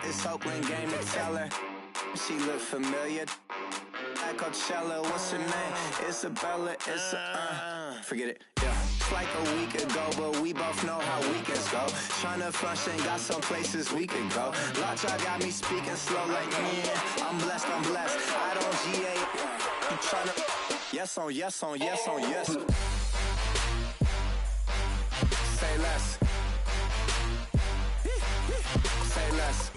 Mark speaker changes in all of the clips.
Speaker 1: This Oakland game to tell her. She look familiar. At Coachella, what's her name? Isabella, forget it, yeah. It's like a week ago, but we both know how weekends go. Tryna function, got some places we could go. Lot y'all got me speaking slow like, yeah, I'm blessed. I don't GA, you tryna, yes on yes. Say less. Say less.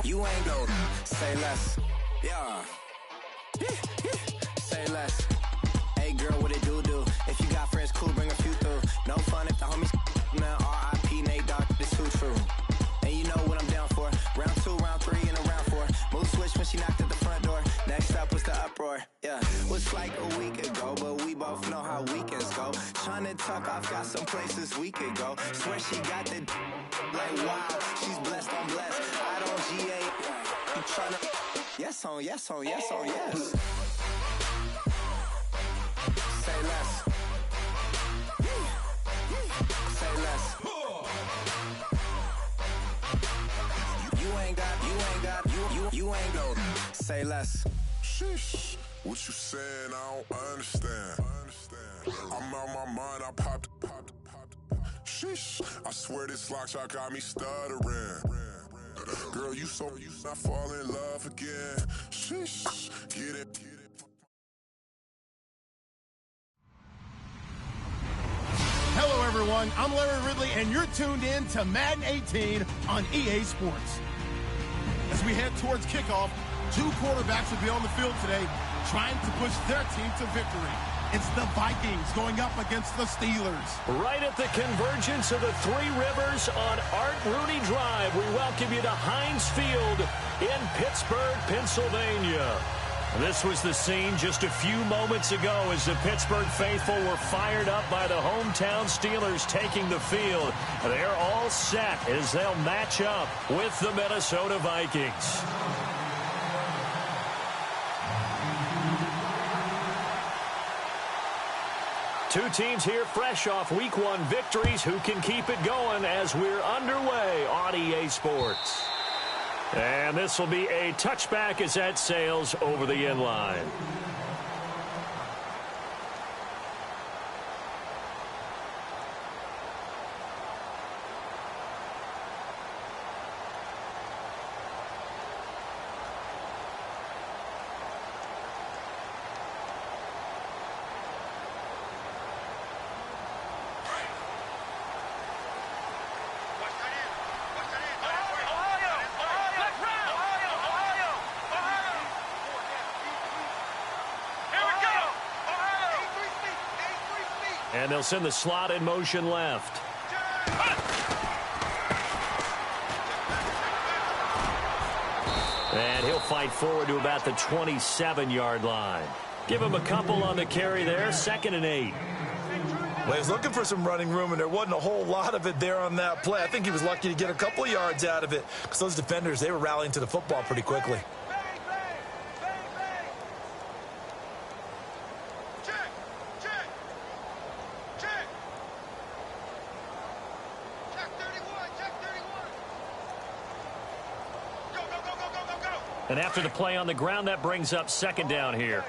Speaker 1: You ain't go. Say less. Yeah. Say less. Hey girl, what it do? If you got friends, cool, bring a few through. No fun if the homies, man. R.I.P. Nate Dogg, this too true. And you know what I'm down for. Round 2, round 3, and a round 4. Mood switch when she knocked at the front door. Next up was the uproar. Yeah, was like a week ago, but we both know how weekends go. Tryna tuck off, got some places we could go. Swear she got the like wow, she's blessed. I don't GA. You tryna yes on yes. Say less. Say less. You ain't go. Say less.
Speaker 2: Sheesh. What you saying? I don't understand. I'm out my mind. I popped. Sheesh. I swear this lock shot got me stuttering. Girl, you not fall in love again. Sheesh. Get it.
Speaker 3: Hello, everyone. I'm Larry Ridley, and you're tuned in to Madden 18 on EA Sports. As we head towards kickoff, 2 quarterbacks will be on the field today trying to push their team to victory. It's the Vikings going up against the Steelers.
Speaker 4: Right at the convergence of the Three Rivers on Art Rooney Drive, we welcome you to Heinz Field in Pittsburgh, Pennsylvania. This was the scene just a few moments ago as the Pittsburgh faithful were fired up by the hometown Steelers taking the field. They're all set as they'll match up with the Minnesota Vikings. Two teams here fresh off Week 1 victories who can keep it going as we're underway on EA Sports. And this will be a touchback as that sails over the end line. And they'll send the slot in motion left. And he'll fight forward to about the 27-yard line. Give him a couple on the carry there, 2nd and 8.
Speaker 5: Well, he was looking for some running room, and there wasn't a whole lot of it there on that play. I think he was lucky to get a couple of yards out of it because those defenders, they were rallying to the football pretty quickly.
Speaker 4: And after the play on the ground, that brings up 2nd down here.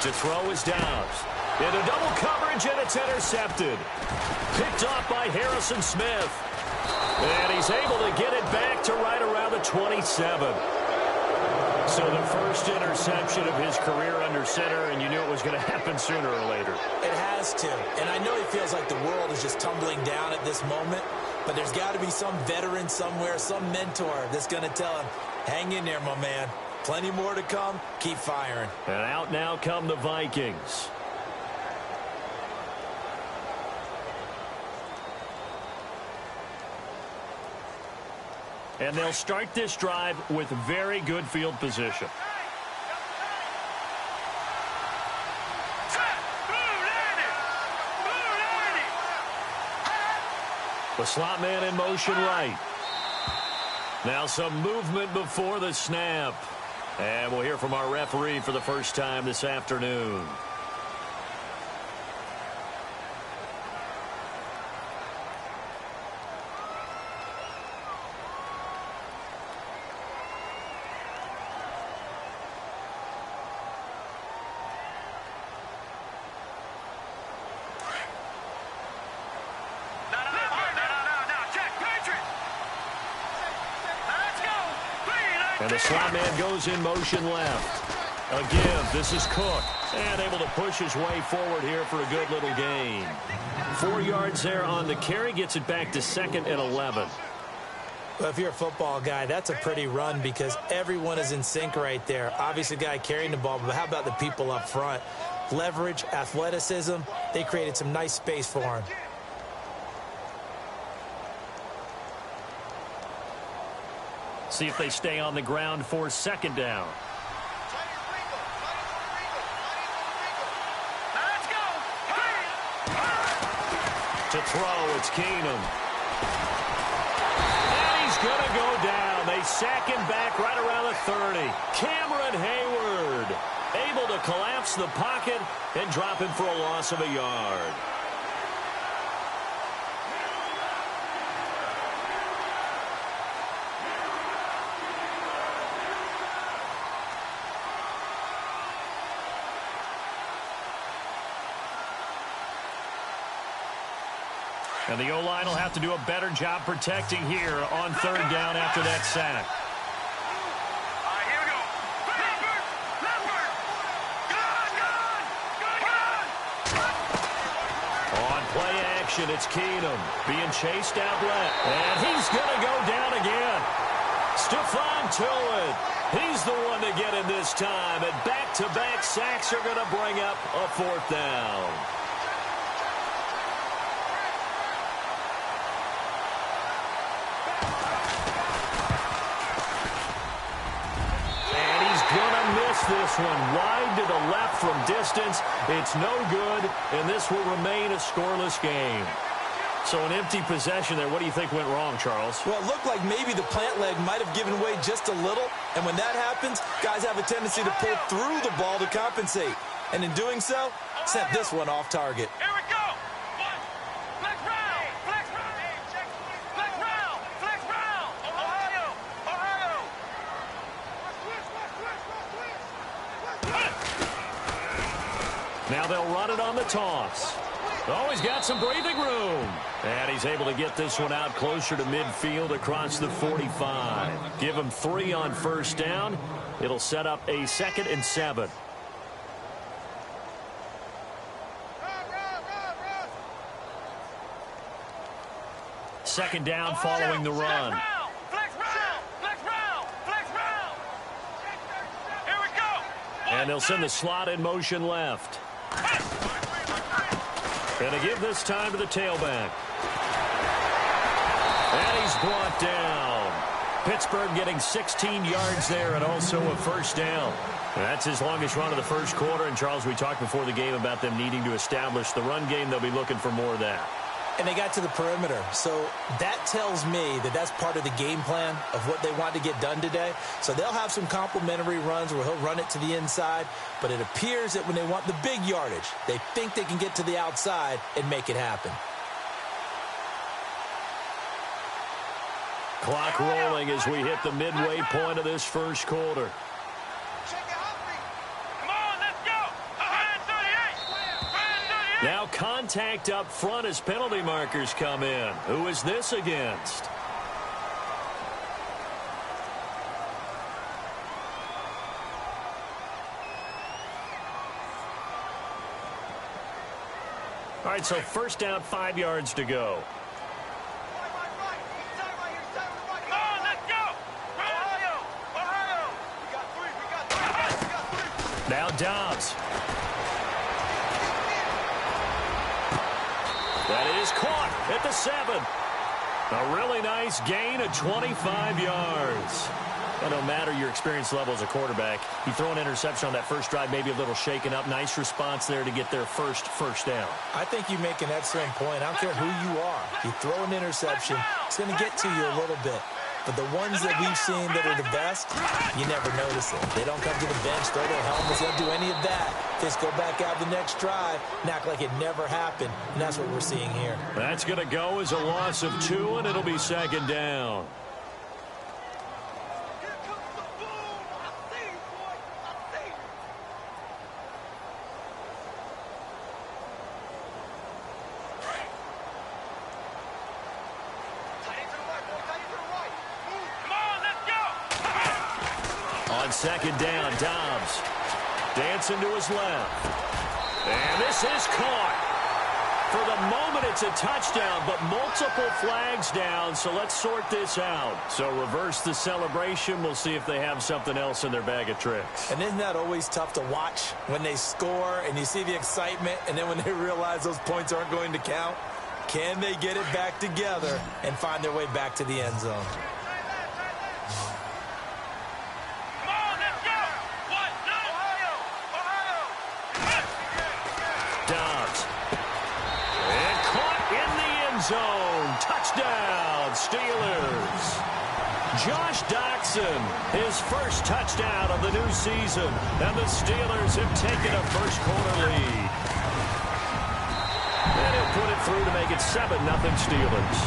Speaker 4: To throw is Downs. Into double coverage, and it's intercepted. Picked off by Harrison Smith. And he's able to get it back to right around the 27. So the first interception of his career under center, and you knew it was going to happen sooner or later.
Speaker 6: It has to. And I know he feels like the world is just tumbling down at this moment, but there's got to be some veteran somewhere, some mentor that's going to tell him, hang in there, my man. Plenty more to come. Keep firing.
Speaker 4: And out now come the Vikings. And they'll start this drive with very good field position. The slot man in motion right. Now some movement before the snap. And we'll hear from our referee for the first time this afternoon. And the slot man goes in motion left. Again, this is Cook. And able to push his way forward here for a good little gain. 4 yards there on the carry. Gets it back to 2nd and 11.
Speaker 6: Well, if you're a football guy, that's a pretty run because everyone is in sync right there. Obviously, the guy carrying the ball, but how about the people up front? Leverage, athleticism, they created some nice space for him.
Speaker 4: See if they stay on the ground for 2nd down. To throw, it's Keenum. And he's going to go down. They sack him back right around the 30. Cameron Hayward able to collapse the pocket and drop him for a loss of a yard. And the O-line will have to do a better job protecting here on 3rd down after that sack.
Speaker 7: Here we go.
Speaker 4: On play action, it's Keenum being chased out left. And he's going to go down again. Stephon Tuitt. He's the one to get him this time. And back-to-back sacks are going to bring up a 4th down. This one wide to the left from distance. It's no good, and this will remain a scoreless game. So an empty possession there. What do you think went wrong, Charles?
Speaker 6: Well, it looked like maybe the plant leg might have given way just a little, and when that happens, guys have a tendency to pull through the ball to compensate. And in doing so, sent this one off target.
Speaker 7: Here we go. Flex round. Flex round. Flex round. Flex round. Ohio.
Speaker 4: Now they'll run it on the toss. Oh, he's got some breathing room. And he's able to get this one out closer to midfield across the 45. Give him 3 on 1st down. It'll set up a 2nd and 7. Second down following the run.
Speaker 7: Flex round. Here we go.
Speaker 4: And they'll send the slot in motion left. And to give this time to the tailback. And he's brought down. Pittsburgh getting 16 yards there and also a 1st down. And that's his longest run of the 1st quarter. And, Charles, we talked before the game about them needing to establish the run game. They'll be looking for more of that.
Speaker 6: And they got to the perimeter. So that tells me that that's part of the game plan of what they want to get done today. So they'll have some complementary runs where he'll run it to the inside. But it appears that when they want the big yardage, they think they can get to the outside and make it happen.
Speaker 4: Clock rolling as we hit the midway point of this 1st quarter. Now contact up front as penalty markers come in. Who is this against? All right, so 1st down, 5 yards to go. Now Dobbs. That is caught at the 7. A really nice gain of 25 yards. It don't matter your experience level as a quarterback. You throw an interception on that 1st drive, maybe a little shaken up. Nice response there to get their first down.
Speaker 6: I think you make an excellent point. I don't care who you are. You throw an interception, it's going to get to you a little bit. But the ones that we've seen that are the best, you never notice it. They don't come to the bench, throw their helmets, they don't do any of that. They just go back out the next drive and act like it never happened. And that's what we're seeing here.
Speaker 4: That's going to go as a loss of 2, and it'll be second down. On second down, Dobbs dancing to his left. And this is caught. For the moment, it's a touchdown, but multiple flags down, so let's sort this out. So reverse the celebration. We'll see if they have something else in their bag of tricks.
Speaker 6: And isn't that always tough to watch when they score and you see the excitement, and then when they realize those points aren't going to count? Can they get it back together and find their way back to the end zone?
Speaker 4: Dobbs. And caught in the end zone. Touchdown, Steelers. Josh Doxson, his first touchdown of the new season. And the Steelers have taken a first-quarter lead. And he'll put it through to make it 7-0 Steelers.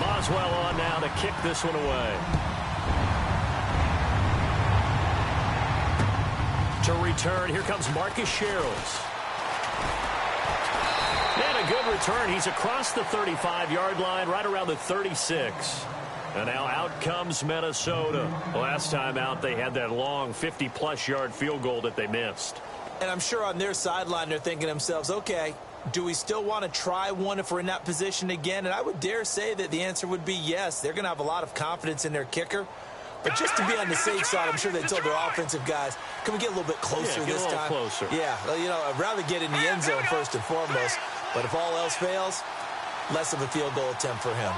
Speaker 4: Boswell on now to kick this one away. To return, here comes Marcus Sherrills. And a good return. He's across the 35-yard line, right around the 36. And now out comes Minnesota. Last time out, they had that long 50-plus yard field goal that they missed.
Speaker 6: And I'm sure on their sideline, they're thinking to themselves, okay, do we still want to try one if we're in that position again? And I would dare say that the answer would be yes. They're going to have a lot of confidence in their kicker. But just to be on the safe side, I'm sure they told their offensive guys, can we get a little bit closer this time?
Speaker 4: Closer.
Speaker 6: Yeah, well, you know, I'd rather get in the end zone first and foremost. But if all else fails, less of a field goal attempt for him.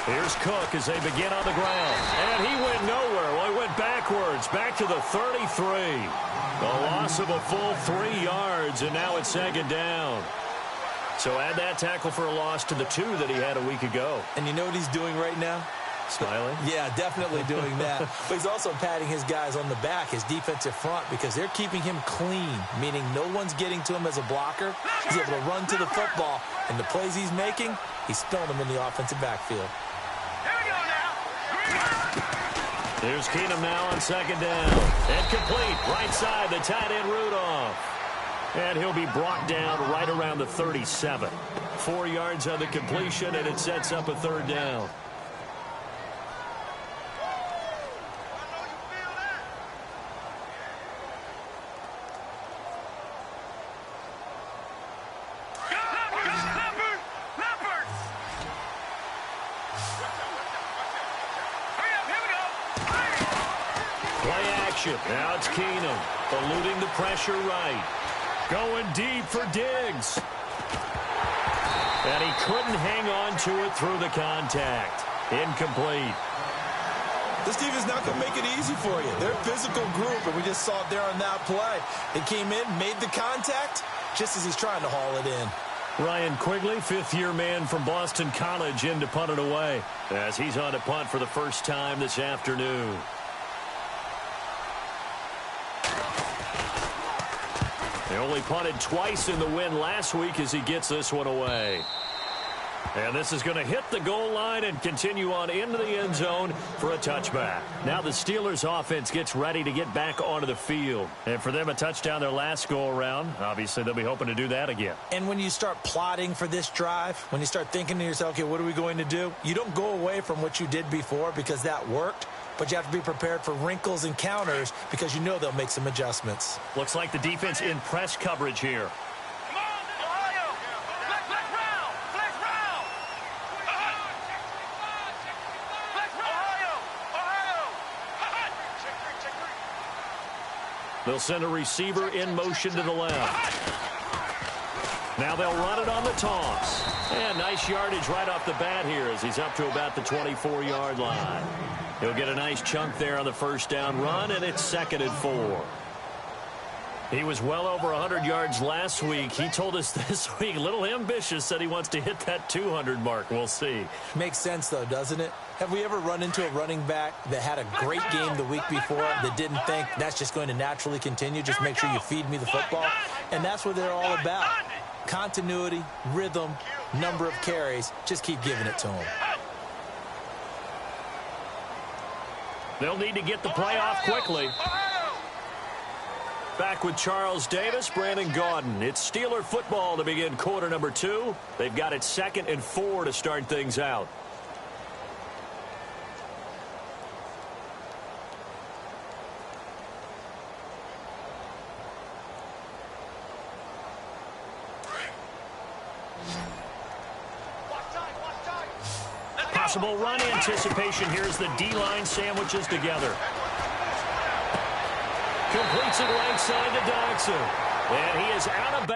Speaker 4: Here's Cook as they begin on the ground. And he went nowhere. Well, he went backwards, back to the 33. A loss of a full 3 yards, and now it's second down. So add that tackle for a loss to the 2 that he had a week ago.
Speaker 6: And you know what he's doing right now?
Speaker 4: Smiling?
Speaker 6: Yeah, definitely doing that. But he's also patting his guys on the back, his defensive front, because they're keeping him clean, meaning no one's getting to him as a blocker. He's able to run to the football, and the plays he's making, he's throwing them in the offensive backfield.
Speaker 7: Here we go now.
Speaker 4: Here's Keenum now on second down. And complete. Right side, the tight end Rudolph. And he'll be brought down right around the 37. 4 yards on the completion, and it sets up a third down. Now it's Keenum, eluding the pressure right. Going deep for Diggs. And he couldn't hang on to it through the contact. Incomplete.
Speaker 6: This team is not going to make it easy for you. They're a physical group, and we just saw it there on that play. They came in, made the contact, just as he's trying to haul it in.
Speaker 4: Ryan Quigley, fifth-year man from Boston College, in to punt it away as he's on to punt for the first time this afternoon. They only punted twice in the win last week as he gets this one away. And this is going to hit the goal line and continue on into the end zone for a touchback. Now the Steelers offense gets ready to get back onto the field. And for them, a touchdown their last go-around. Obviously, they'll be hoping to do that again.
Speaker 6: And when you start plotting for this drive, when you start thinking to yourself, okay, what are we going to do? You don't go away from what you did before because that worked. But you have to be prepared for wrinkles and counters because you know they'll make some adjustments.
Speaker 4: Looks like the defense in press coverage here.
Speaker 7: Come on, Ohio. Flex round. Flex round. Flex round. Ohio. Check three.
Speaker 4: They'll send a receiver in motion to the left. Now they'll run it on the toss. And nice yardage right off the bat here as he's up to about the 24-yard line. He'll get a nice chunk there on the first down run, and it's 2nd and 4. He was well over 100 yards last week. He told us this week, a little ambitious, said he wants to hit that 200 mark. We'll see.
Speaker 6: Makes sense, though, doesn't it? Have we ever run into a running back that had a great game the week before that didn't think that's just going to naturally continue? Just make sure you feed me the football. And that's what they're all about. Continuity, rhythm, number of carries. Just keep giving it to him.
Speaker 4: They'll need to get the play off quickly. Back with Charles Davis, Brandon Gaudin. It's Steeler football to begin quarter number 2. They've got it 2nd and 4 to start things out. Possible run anticipation. Here's the D-line sandwiches together. Completes it right side to Dodson. And he is out of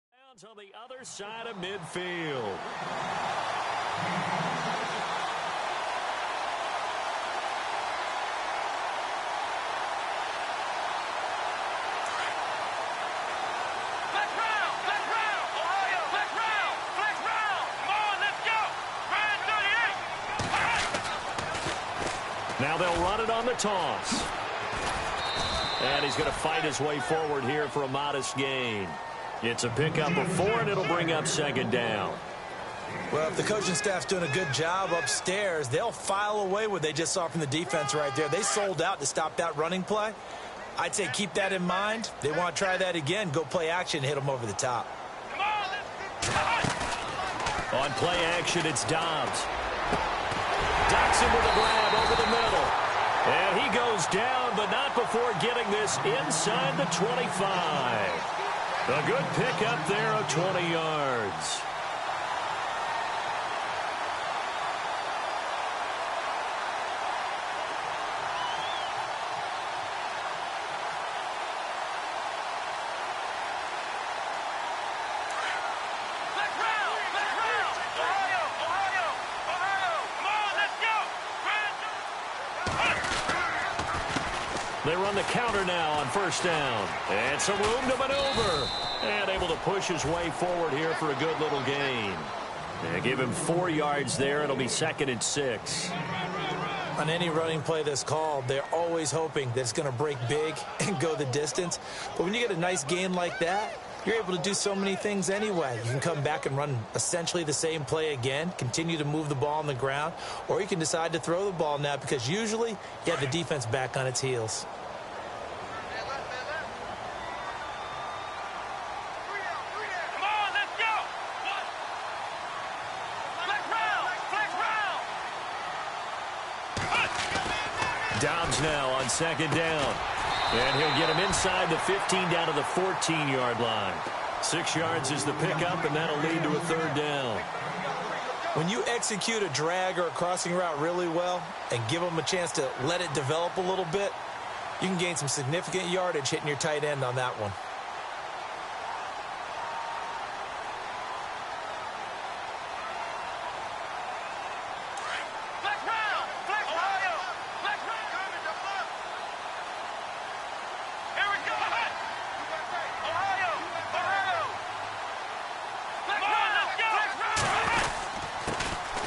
Speaker 4: bounds on the other side of midfield. Now they'll run it on the toss. And he's going to fight his way forward here for a modest gain. It's a pickup of 4, and it'll bring up 2nd down.
Speaker 6: Well, if the coaching staff's doing a good job upstairs, they'll file away what they just saw from the defense right there. They sold out to stop that running play. I'd say keep that in mind. They want to try that again. Go play action and hit them over the top.
Speaker 4: On play action, it's Dobbs. Dodson with a grab over the middle. And he goes down, but not before getting this inside the 25. A good pickup there of 20 yards. They run the counter now on 1st down. And some room to maneuver. And able to push his way forward here for a good little gain. And give him 4 yards there. It'll be 2nd and 6.
Speaker 6: On any running play that's called, they're always hoping that it's going to break big and go the distance. But when you get a nice gain like that, you're able to do so many things anyway. You can come back and run essentially the same play again, continue to move the ball on the ground, or you can decide to throw the ball now because usually you have the defense back on its heels.
Speaker 4: Dobbs now on 2nd down. And he'll get him inside the 15 down to the 14-yard line. 6 yards is the pickup, and that'll lead to a 3rd down.
Speaker 6: When you execute a drag or a crossing route really well and give them a chance to let it develop a little bit, you can gain some significant yardage hitting your tight end on that one.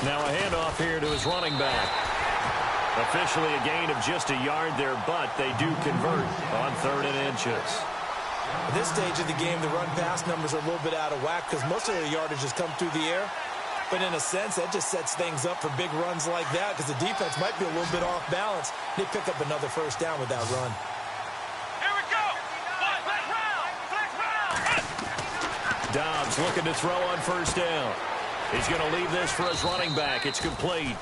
Speaker 4: Now a handoff here to his running back. Officially a gain of just a yard there, but they do convert on 3rd and inches.
Speaker 6: At this stage of the game, the run-pass numbers are a little bit out of whack because most of the yardage has come through the air. But in a sense, that just sets things up for big runs like that because the defense might be a little bit off balance. They pick up another 1st down with that run.
Speaker 7: Here we go.
Speaker 4: Dobbs looking to throw on 1st down. He's going to leave this for his running back. It's complete.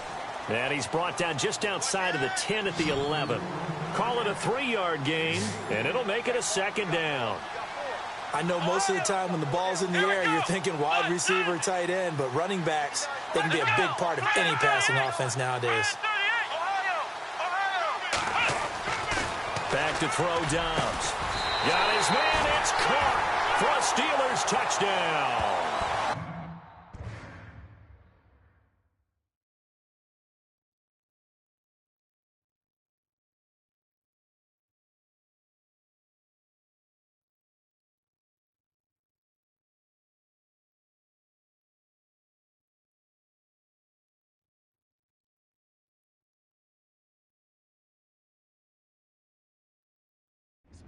Speaker 4: And he's brought down just outside of the 10 at the 11. Call it a 3-yard gain, and it'll make it a 2nd down.
Speaker 6: I know most of the time when the ball's in the air, you're thinking wide receiver, tight end, but running backs, they can be a big part of any passing offense nowadays.
Speaker 4: Back to throw Dobbs. Got his man. It's caught for a Steelers touchdown.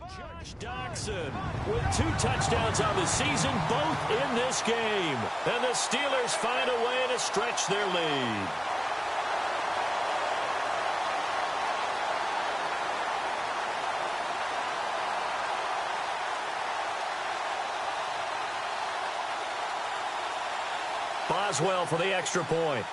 Speaker 4: Josh Doxson with 2 touchdowns on the season, both in this game. And the Steelers find a way to stretch their lead. Boswell for the extra point.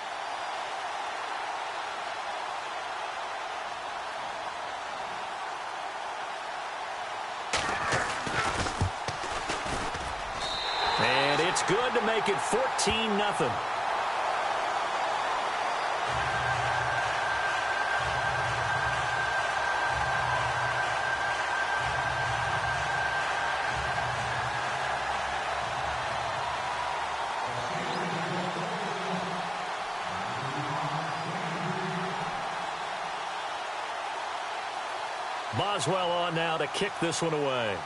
Speaker 4: And it's good to make it 14-0. Boswell on now to kick this one away.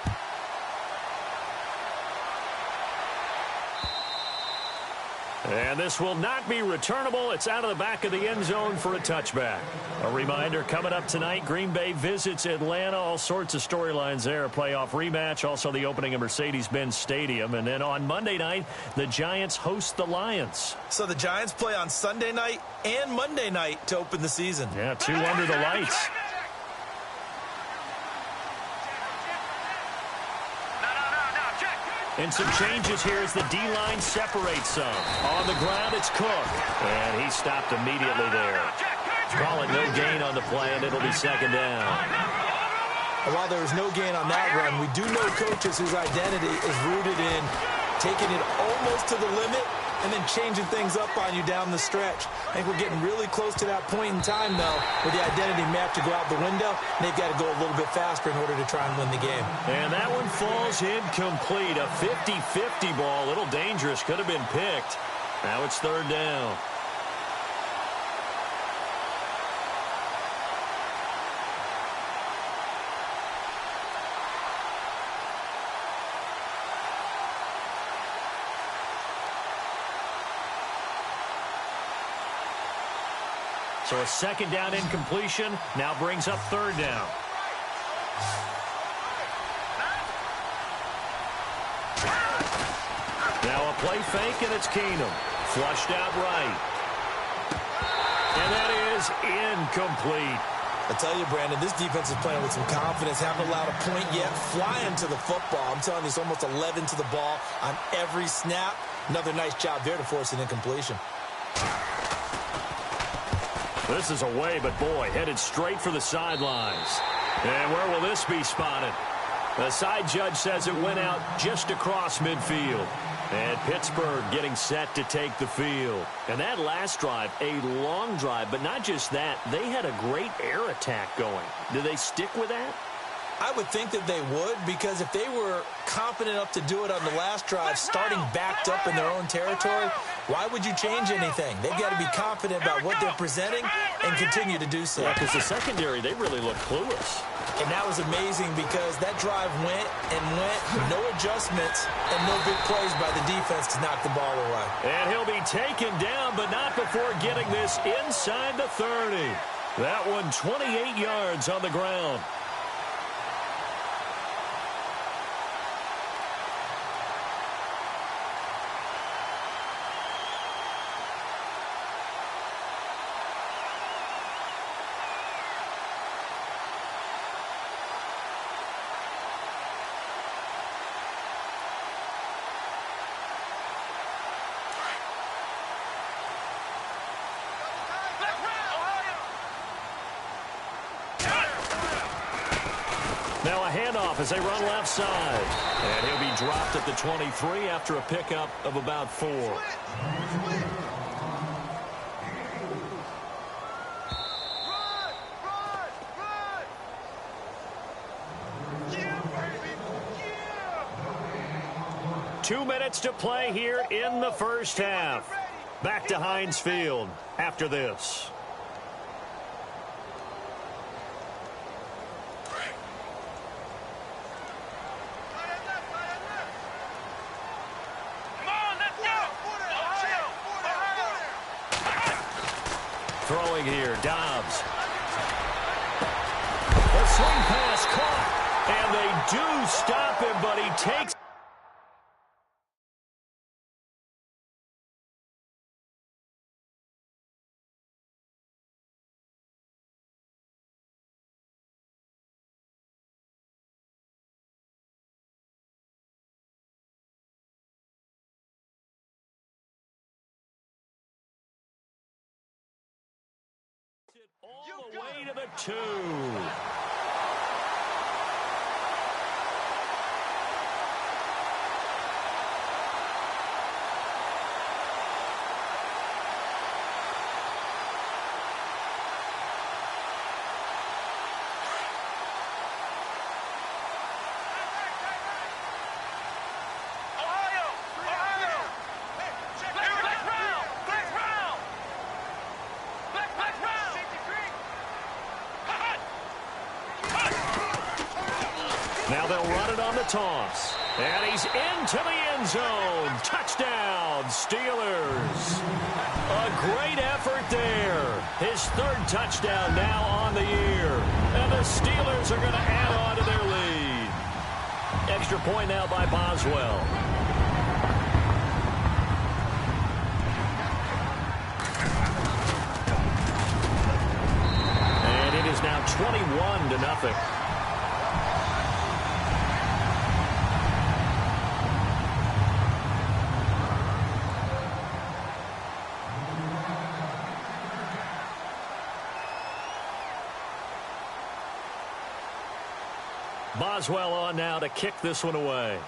Speaker 4: And this will not be returnable. It's out of the back of the end zone for a touchback. A reminder, coming up tonight, Green Bay visits Atlanta. All sorts of storylines there. A playoff rematch, also the opening of Mercedes-Benz Stadium. And then on Monday night, the Giants host the Lions.
Speaker 5: So the Giants play on Sunday night and Monday night to open the season.
Speaker 4: Yeah, 2 under the lights. And some changes here as the D-line separates some. On the ground, it's Cook. And he stopped immediately there. Call it no gain on the play, and it'll be second down.
Speaker 6: While there was no gain on that run, we do know coaches whose identity is rooted in taking it almost to the limit and then changing things up on you down the stretch. I think we're getting really close to that point in time, though, where the identity map to go out the window, and they've got to go a little bit faster in order to try and win the game.
Speaker 4: And that one falls incomplete. A 50-50 ball, a little dangerous, could have been picked. Now it's third down. So a second down incompletion now brings up third down. Now a play fake, and it's Keenum. Flushed out right. And that is incomplete.
Speaker 6: I tell you, Brandon, this defense is playing with some confidence. Haven't allowed a point yet. Flying to the football. I'm telling you, it's almost 11 to the ball on every snap. Another nice job there to force an incompletion.
Speaker 4: This is away, but boy, headed straight for the sidelines. And where will this be spotted? The side judge says it went out just across midfield. And Pittsburgh getting set to take the field. And that last drive, a long drive, but not just that. They had a great air attack going. Do they stick with that?
Speaker 6: I would think that they would, because if they were confident enough to do it on the last drive, starting backed up in their own territory, why would you change anything? They've got to be confident about what they're presenting and continue to do so.
Speaker 4: Yeah, because the secondary, they really look clueless.
Speaker 6: And that was amazing because that drive went and went, no adjustments and no big plays by the defense to knock the ball away.
Speaker 4: And he'll be taken down, but not before getting this inside the 30. That one 28 yards on the ground. Now a handoff as they run left side. And he'll be dropped at the 23 after a pickup of about 4.
Speaker 7: Yeah, baby. Yeah.
Speaker 4: 2 minutes to play here in the first half. Back to Heinz Field after this. Throwing here, Dobbs. The swing pass caught. And they do stop him, but he takes... all the way to the 2. Now they'll run it on the toss. And he's into the end zone. Touchdown, Steelers. A great effort there. His 3rd touchdown now on the year. And the Steelers are going to add on to their lead. Extra point now by Boswell. And it is now 21-0. Boswell on now to kick this one away.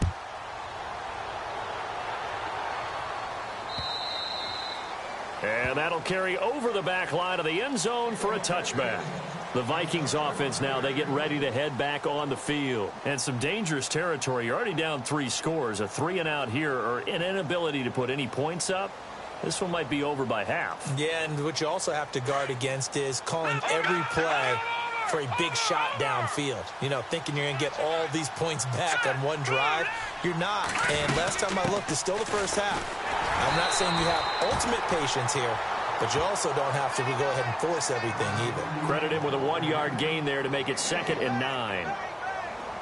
Speaker 4: And that'll carry over the back line of the end zone for a touchback. The Vikings offense now, they get ready to head back on the field. And some dangerous territory. You're already down 3 scores. A 3-and-out here or an inability to put any points up. This one might be over by half.
Speaker 6: Yeah, and what you also have to guard against is calling every play for a big shot downfield. You know, thinking you're going to get all these points back on one drive. You're not. And last time I looked, it's still the first half. I'm not saying you have ultimate patience here, but you also don't have to go ahead and force everything either.
Speaker 4: Credit him with a 1-yard gain there to make it 2nd and 9.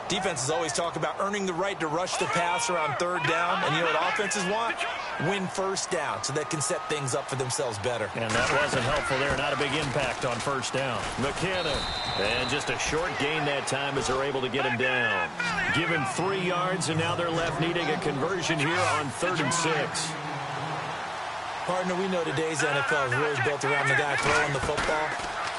Speaker 6: Defenses always talk about earning the right to rush the passer on 3rd down. And you know what offenses want? Win 1st down so they can set things up for themselves better.
Speaker 4: And that wasn't helpful there. Not a big impact on 1st down. McKinnon. And just a short gain that time as they're able to get him down. Give him 3 yards, and now they're left needing a conversion here on 3rd and 6.
Speaker 6: Partner, we know today's NFL is really built around the guy throwing the football.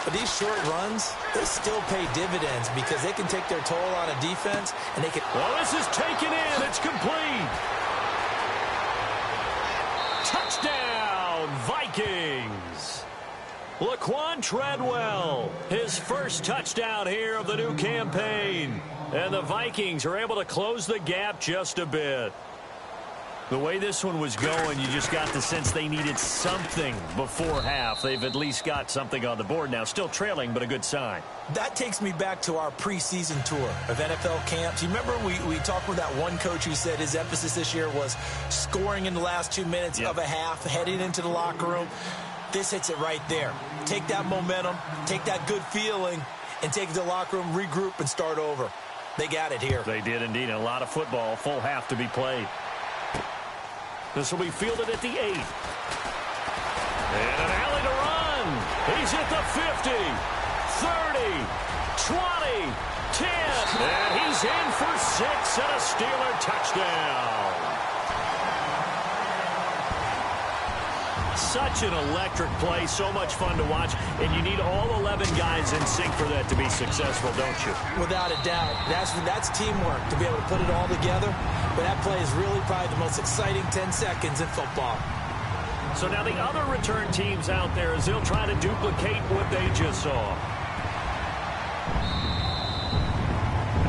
Speaker 6: But these short runs, they still pay dividends because they can take their toll on a defense, and they can...
Speaker 4: Well, this is taken in. It's complete. Touchdown, Vikings. Laquan Treadwell, his 1st touchdown here of the new campaign. And the Vikings are able to close the gap just a bit. The way this one was going, you just got the sense they needed something before half. They've at least got something on the board now. Still trailing, but a good sign.
Speaker 6: That takes me back to our preseason tour of NFL camps. You remember we talked with that one coach who said his emphasis this year was scoring in the last 2 minutes of a half, heading into the locker room. This hits it right there. Take that momentum, take that good feeling, and take it to the locker room, regroup, and start over. They got it here.
Speaker 4: They did indeed. A lot of football, full half to be played. This will be fielded at the 8. And an alley to run. He's at the 50, 30, 20, 10. And he's in for 6 and a Steeler touchdown. Such an electric play, so much fun to watch, and you need all 11 guys in sync for that to be successful, don't you?
Speaker 6: Without a doubt. That's teamwork to be able to put it all together. But that play is really probably the most exciting 10 seconds in football.
Speaker 4: So now the other return teams out there as they'll try to duplicate what they just saw.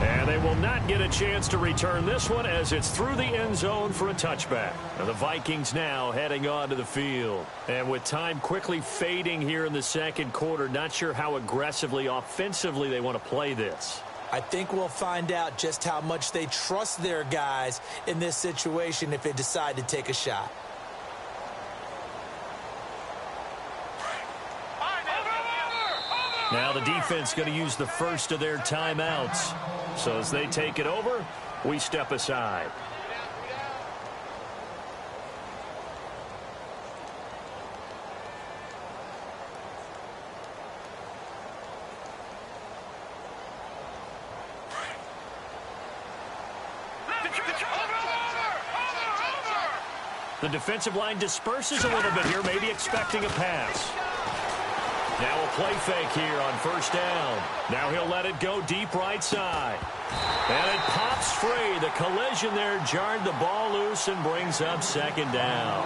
Speaker 4: And they will not get a chance to return this one as it's through the end zone for a touchback. And the Vikings now heading on to the field. And with time quickly fading here in the 2nd quarter, not sure how aggressively, offensively they want to play this.
Speaker 6: I think we'll find out just how much they trust their guys in this situation if they decide to take a shot.
Speaker 4: Now the defense going to use the first of their timeouts. So as they take it over, we step aside. The defensive line disperses a little bit here, maybe expecting a pass. Now a play fake here on first down. Now he'll let it go deep right side. And it pops free. The collision there jarred the ball loose and brings up second down.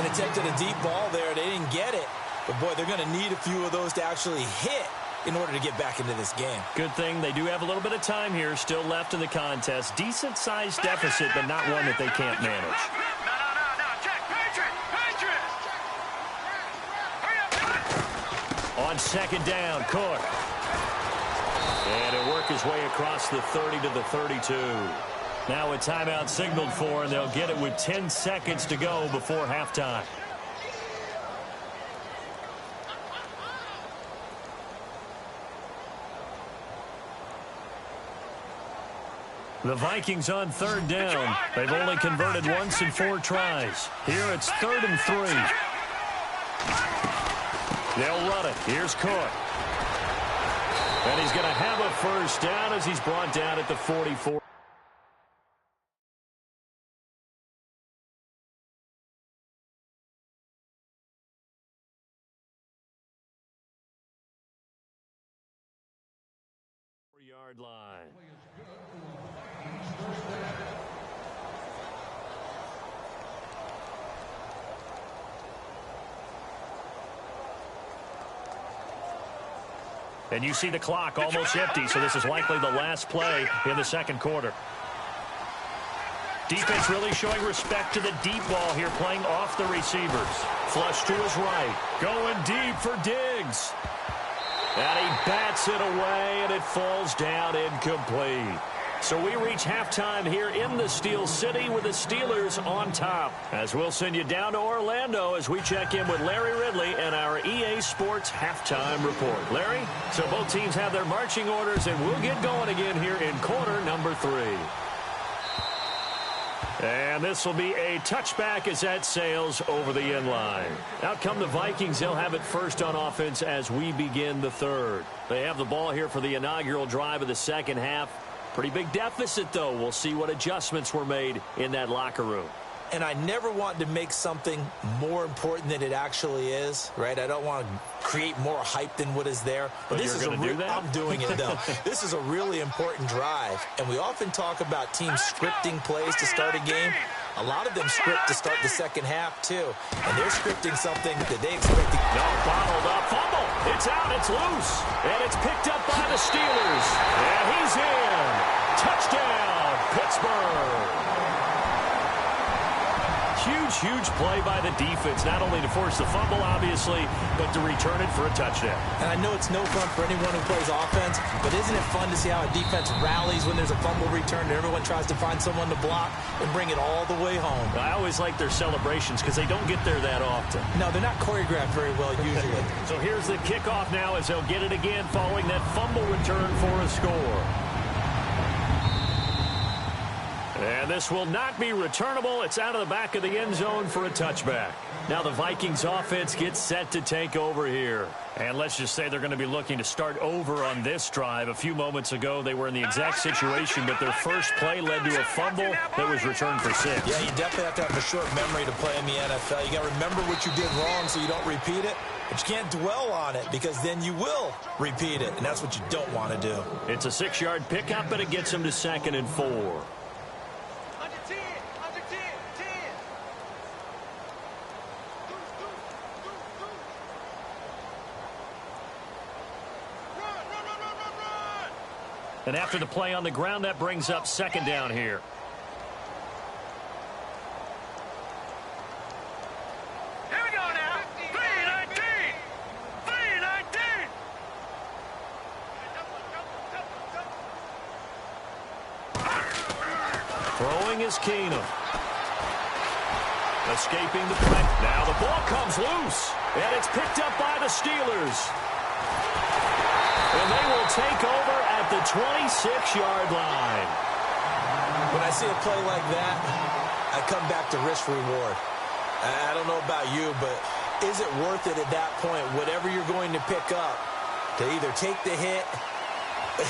Speaker 6: An attempt at a deep ball there. They didn't get it. But, boy, they're going to need a few of those to actually hit in order to get back into this game.
Speaker 4: Good thing they do have a little bit of time here still left in the contest. Decent-sized deficit, but not one that they can't manage. On second down, Cook. And he'll work his way across the 30 to the 32. Now a timeout signaled for, and they'll get it with 10 seconds to go before halftime. The Vikings on third down. They've only converted once in 4 tries. Here it's 3rd and 3. They'll run it. Here's Cook. And he's going to have a first down as he's brought down at the 44. Yard line. And you see the clock almost empty, so this is likely the last play in the second quarter. Defense really showing respect to the deep ball here, playing off the receivers. Flush to his right. Going deep for Diggs. And he bats it away, and it falls down incomplete. So we reach halftime here in the Steel City with the Steelers on top. As we'll send you down to Orlando as we check in with Larry Ridley and our EA Sports halftime report. Larry, so both teams have their marching orders, and we'll get going again here in quarter number 3. And this will be a touchback as that sails over the end line. Out come the Vikings. They'll have it first on offense as we begin the third. They have the ball here for the inaugural drive of the second half. Pretty big deficit, though. We'll see what adjustments were made in that locker room.
Speaker 6: And I never want to make something more important than it actually is, right? I don't want to create more hype than what is there.
Speaker 4: But this is going to do that?
Speaker 6: I'm doing it, though. This is a really important drive. And we often talk about teams scripting plays to start a game. A lot of them script to start the second half, too. And they're scripting something that they expect to...
Speaker 4: No, bottled up. Fumble. It's out. It's loose. And it's picked up by the Steelers. And he's in. Touchdown, Pittsburgh. Huge play by the defense, not only to force the fumble, obviously, but to return it for a touchdown.
Speaker 6: And I know it's no fun for anyone who plays offense, but isn't it fun to see how a defense rallies when there's a fumble return and everyone tries to find someone to block and bring it all the way home?
Speaker 4: I always like their celebrations because they don't get there that often.
Speaker 6: No, they're not choreographed very well usually.
Speaker 4: So here's the kickoff now as they'll get it again following that fumble return for a score. And this will not be returnable. It's out of the back of the end zone for a touchback. Now the Vikings offense gets set to take over here. And let's just say they're going to be looking to start over on this drive. A few moments ago, they were in the exact situation, but their first play led to a fumble that was returned for 6.
Speaker 6: Yeah, you definitely have to have a short memory to play in the NFL. You got to remember what you did wrong so you don't repeat it. But you can't dwell on it because then you will repeat it, and that's what you don't want to do.
Speaker 4: It's a 6-yard pickup, but it gets them to 2nd and 4. And after the play on the ground, that brings up 2nd down here.
Speaker 7: Here we go now. 319. 319.
Speaker 4: Throwing is Keenum. Escaping the play. Now the ball comes loose. And it's picked up by the Steelers. And they will take over at the 26-yard line.
Speaker 6: When I see a play like that, I come back to risk-reward. I don't know about you, but is it worth it at that point, whatever you're going to pick up, to either take the hit,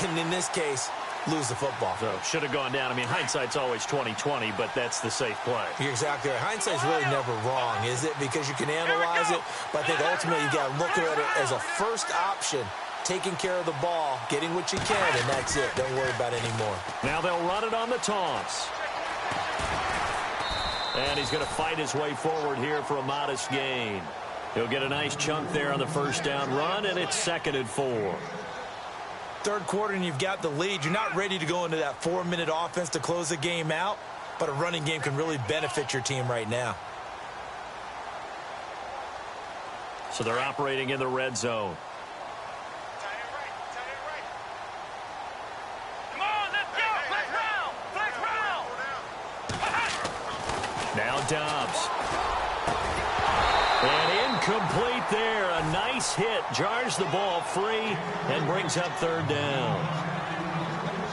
Speaker 6: and in this case, lose the football?
Speaker 4: So should have gone down. I mean, hindsight's always 20/20, but that's the safe play.
Speaker 6: You're exactly right. Hindsight's really never wrong, is it? Because you can analyze it, but I think ultimately you got to look at it as a first option, taking care of the ball, getting what you can, and that's it. Don't worry about it anymore.
Speaker 4: Now they'll run it on the toss. And he's going to fight his way forward here for a modest gain. He'll get a nice chunk there on the first down run, and it's 2nd and 4.
Speaker 6: Third quarter and you've got the lead. You're not ready to go into that 4-minute offense to close the game out, but a running game can really benefit your team right now.
Speaker 4: So they're operating in the red zone.
Speaker 7: Come on, let's go. Flex round. Flex round.
Speaker 4: Now Dobbs. And incomplete there. A nice hit. Jars the ball free and brings up 3rd down.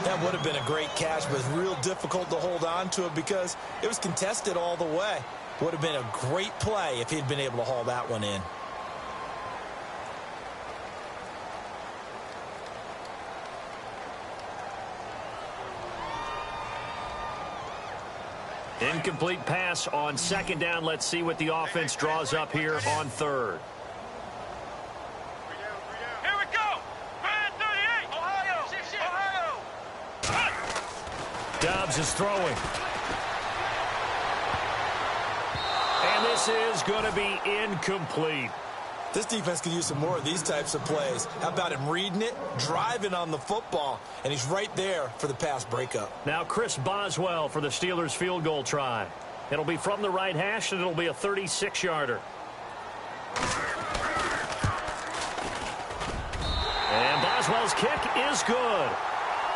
Speaker 6: That would have been a great catch, but it's real difficult to hold on to it because it was contested all the way. Would have been a great play if he'd been able to haul that one in.
Speaker 4: Incomplete pass on 2nd down. Let's see what the offense draws up here on 3rd.
Speaker 7: Here we go. Brand 38. Ohio. Ohio.
Speaker 4: Dobbs is throwing. And this is going to be incomplete.
Speaker 6: This defense could use some more of these types of plays. How about him reading it, driving on the football, and he's right there for the pass breakup.
Speaker 4: Now Chris Boswell for the Steelers field goal try. It'll be from the right hash, and it'll be a 36-yarder. And Boswell's kick is good.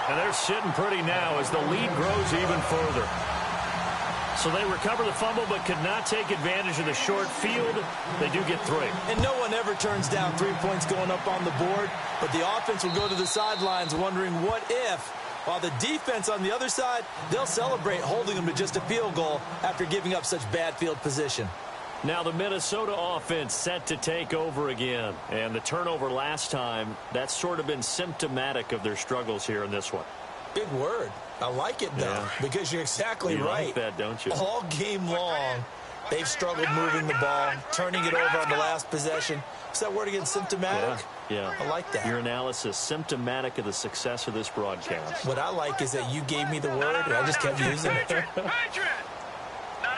Speaker 4: And they're sitting pretty now as the lead grows even further. So they recover the fumble but could not take advantage of the short field. They do get 3.
Speaker 6: And no one ever turns down 3 points going up on the board, but the offense will go to the sidelines wondering what if, while the defense on the other side, they'll celebrate holding them to just a field goal after giving up such bad field position.
Speaker 4: Now the Minnesota offense set to take over again. And the turnover last time, that's sort of been symptomatic of their struggles here in this one.
Speaker 6: Big word. I like it, though, because you're exactly right.
Speaker 4: You like that, don't you?
Speaker 6: All game long, they've struggled moving the ball, turning it over on the last possession. What's that word again, symptomatic?
Speaker 4: Yeah.
Speaker 6: I like that.
Speaker 4: Your analysis, symptomatic of the success of this broadcast.
Speaker 6: What I like is that you gave me the word, and I just kept using it.
Speaker 7: Patriot. No.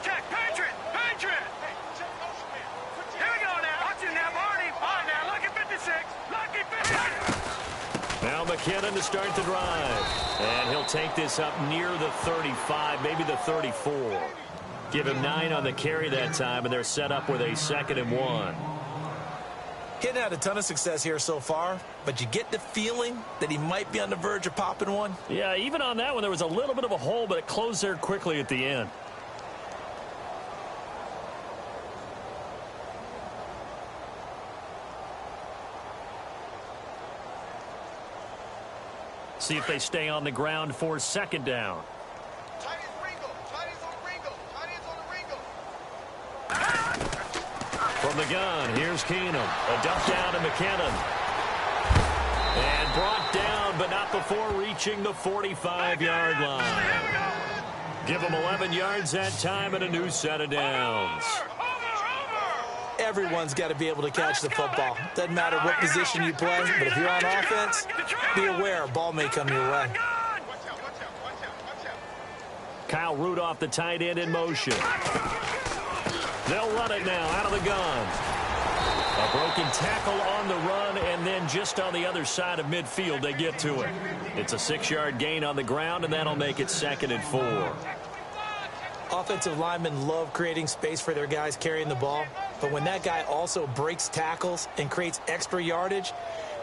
Speaker 7: Check. Patriot. Here we go now. Watch you now, Barney. All right, now. Lucky 56. Lucky 56.
Speaker 4: Now McKinnon to start the drive. And he'll take this up near the 35, maybe the 34. Give him 9 on the carry that time, and they're set up with a 2nd and 1.
Speaker 6: Hitting had a ton of success here so far, but you get the feeling that he might be on the verge of popping one.
Speaker 4: Yeah, even on that one, there was a little bit of a hole, but it closed there quickly at the end. See if they stay on the ground for 2nd down. From the gun, here's Keenum. A dump down to McKinnon. And brought down, but not before reaching the 45-yard line. Give them 11 yards that time and a new set of downs.
Speaker 6: Everyone's got to be able to catch the football. Doesn't matter what position you play, but if you're on offense, be aware a ball may come your way.
Speaker 4: Kyle Rudolph, the tight end, in motion. They'll run it now out of the gun. A broken tackle on the run, and then just on the other side of midfield, they get to it. It's a 6-yard gain on the ground, and that'll make it 2nd and 4.
Speaker 6: Offensive linemen love creating space for their guys carrying the ball, but when that guy also breaks tackles and creates extra yardage,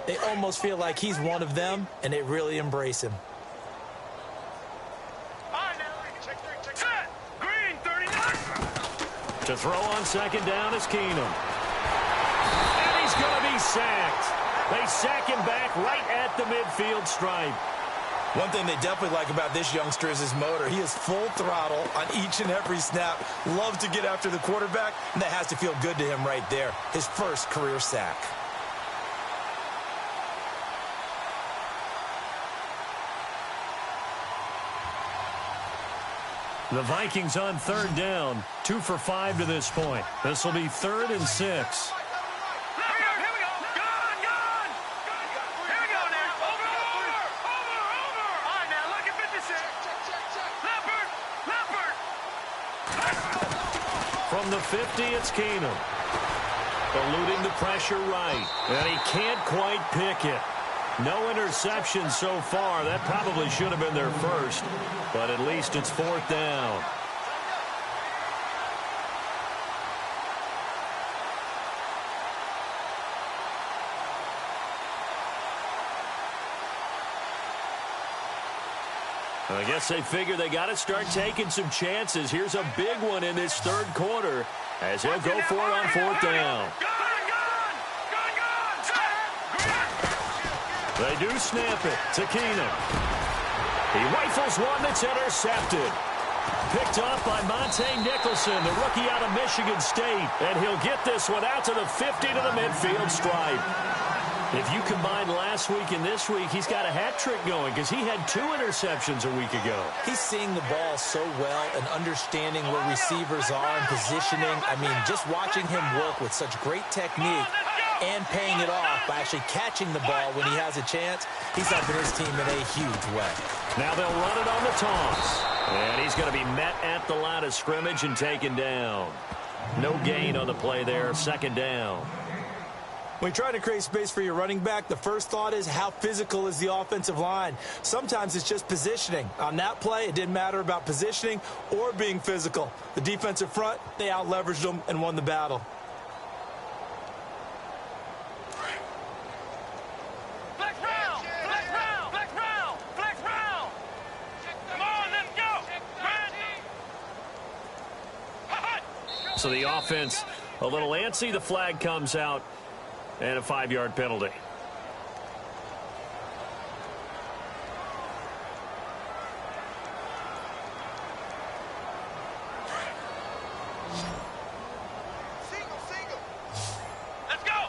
Speaker 6: they almost feel like he's one of them, and they really embrace him.
Speaker 4: To throw on 2nd down is Keenum. And he's going to be sacked. They sack him back right at the midfield stripe.
Speaker 6: One thing they definitely like about this youngster is his motor. He is full throttle on each and every snap. Loves to get after the quarterback, and that has to feel good to him right there. His first career sack.
Speaker 4: The Vikings on third down. 2 for 5 to this point. This will be 3rd and 6.
Speaker 7: Here we go. Gone. Here we go now. Over. All right, now look at 56. Leopard.
Speaker 4: From the 50, it's Keenum. Eluding the pressure right. And he can't quite pick it. No interception so far. That probably should have been their first. But at least it's 4th down. I guess they figure they got to start taking some chances. Here's a big one in this 3rd quarter as he'll go for it on 4th down. They do snap it to Keenum. He rifles one that's intercepted. Picked off by Monte Nicholson, the rookie out of Michigan State. And he'll get this one out to the 50 to the midfield stripe. If you combine last week and this week, he's got a hat trick going because he had 2 interceptions a week ago.
Speaker 6: He's seeing the ball so well and understanding where receivers are and positioning. I mean, just watching him work with such great technique and paying it off by actually catching the ball when he has a chance, he's helping his team in a huge way.
Speaker 4: Now they'll run it on the toss. And he's going to be met at the line of scrimmage and taken down. No gain on the play there, 2nd down.
Speaker 6: When you try to create space for your running back, the first thought is how physical is the offensive line. Sometimes it's just positioning. On that play, it didn't matter about positioning or being physical. The defensive front, they out-leveraged them and won the battle.
Speaker 4: So the offense a little antsy. The flag comes out and a 5-yard penalty.
Speaker 7: Let's go.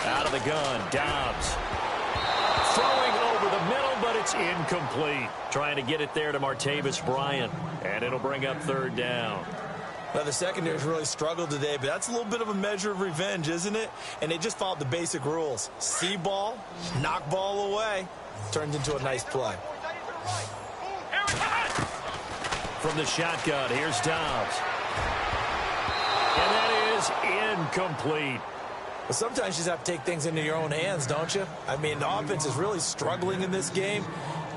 Speaker 4: Out of the gun, Dobbs. Throwing over the middle, but it's incomplete. Trying to get it there to Martavis Bryant. And it'll bring up 3rd down.
Speaker 6: Now, the secondary's really struggled today, but that's a little bit of a measure of revenge, isn't it? And they just followed the basic rules. See ball, knock ball away. Turns into a nice play.
Speaker 4: From the shotgun, here's Dobbs. And that is incomplete.
Speaker 6: But sometimes you just have to take things into your own hands, don't you? I mean, the offense is really struggling in this game.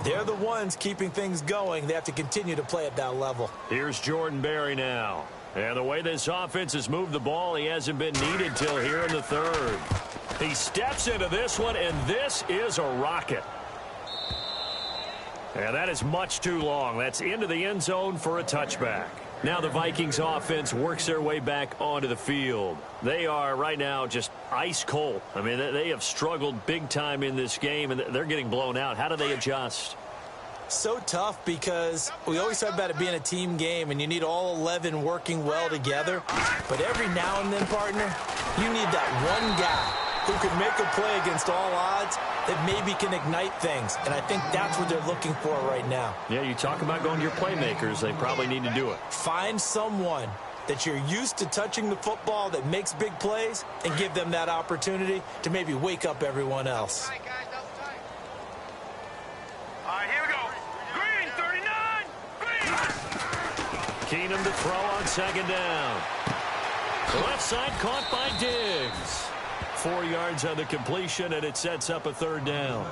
Speaker 6: They're the ones keeping things going. They have to continue to play at that level.
Speaker 4: Here's Jordan Berry now. And the way this offense has moved the ball, he hasn't been needed till here in the 3rd. He steps into this one, and this is a rocket. And that is much too long. That's into the end zone for a touchback. Now the Vikings offense works their way back onto the field. They are right now just ice cold. I mean, they have struggled big time in this game, and they're getting blown out. How do they adjust?
Speaker 6: So tough because we always talk about it being a team game, and you need all 11 working well together. But every now and then, partner, you need that one guy who can make a play against all odds that maybe can ignite things. And I think that's what they're looking for right now.
Speaker 4: Yeah, you talk about going to your playmakers. They probably need to do it.
Speaker 6: Find someone that you're used to touching the football that makes big plays and give them that opportunity to maybe wake up everyone else.
Speaker 7: All right, here we go. Green, 39. Green.
Speaker 4: Keenum to throw on 2nd down. The left side caught by Diggs. 4 yards on the completion, and it sets up a 3rd down.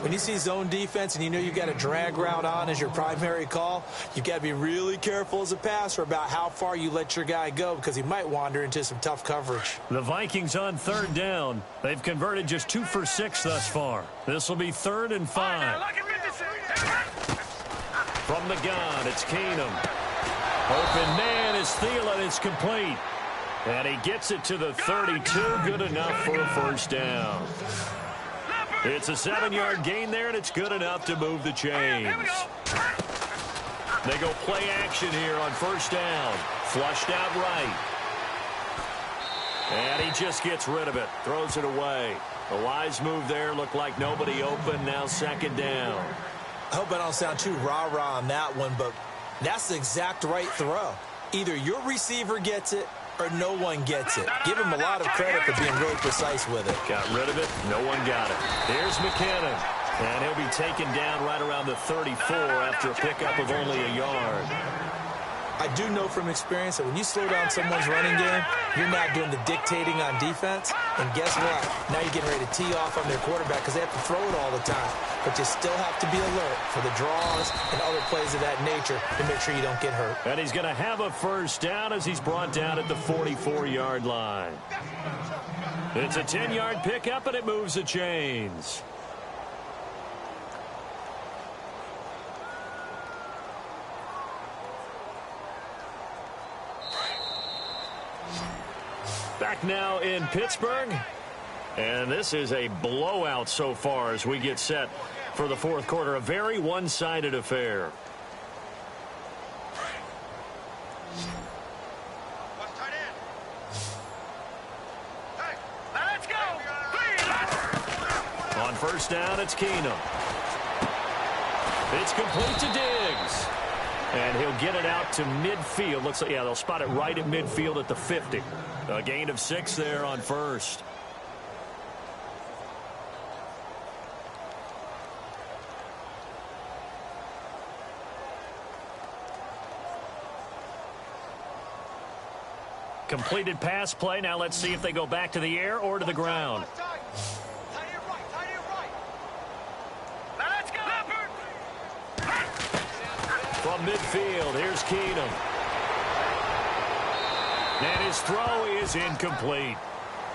Speaker 6: When you see zone defense and you know you've got a drag route on as your primary call, you've got to be really careful as a passer about how far you let your guy go because he might wander into some tough coverage.
Speaker 4: The Vikings on 3rd down. They've converted just 2 for 6 thus far. This will be 3rd and 5. From the gun, it's Keenum. Open man is Thielen. It's complete. And he gets it to the 32. Good enough for a first down. It's a 7-yard gain there, and it's good enough to move the chains. They go play action here on first down. Flushed out right. And he just gets rid of it. Throws it away. The wise move there. Looked like nobody open. Now second down.
Speaker 6: I hope I don't sound too rah-rah on that one, but that's the exact right throw. Either your receiver gets it or no one gets it. Give him a lot of credit for being really precise with it.
Speaker 4: Got rid of it. No one got it. Here's McKinnon. And he'll be taken down right around the 34 after a pickup of only a yard.
Speaker 6: I do know from experience that when you slow down someone's running game, you're not doing the dictating on defense. And guess what? Now you're getting ready to tee off on their quarterback because they have to throw it all the time. But you still have to be alert for the draws and other plays of that nature to make sure you don't get hurt.
Speaker 4: And he's going to have a first down as he's brought down at the 44-yard line. It's a 10-yard pickup, and it moves the chains. Back now in Pittsburgh, and this is a blowout so far as we get set for the fourth quarter. A very one-sided affair.
Speaker 7: Let's go.
Speaker 4: On first down, it's Keenum. It's complete to Diggs. And he'll get it out to midfield. Looks like, yeah, they'll spot it right at midfield at the 50. A gain of 6 there on first. Completed pass play. Now let's see if they go back to the air or to the ground. From midfield, here's Keenum. And his throw is incomplete.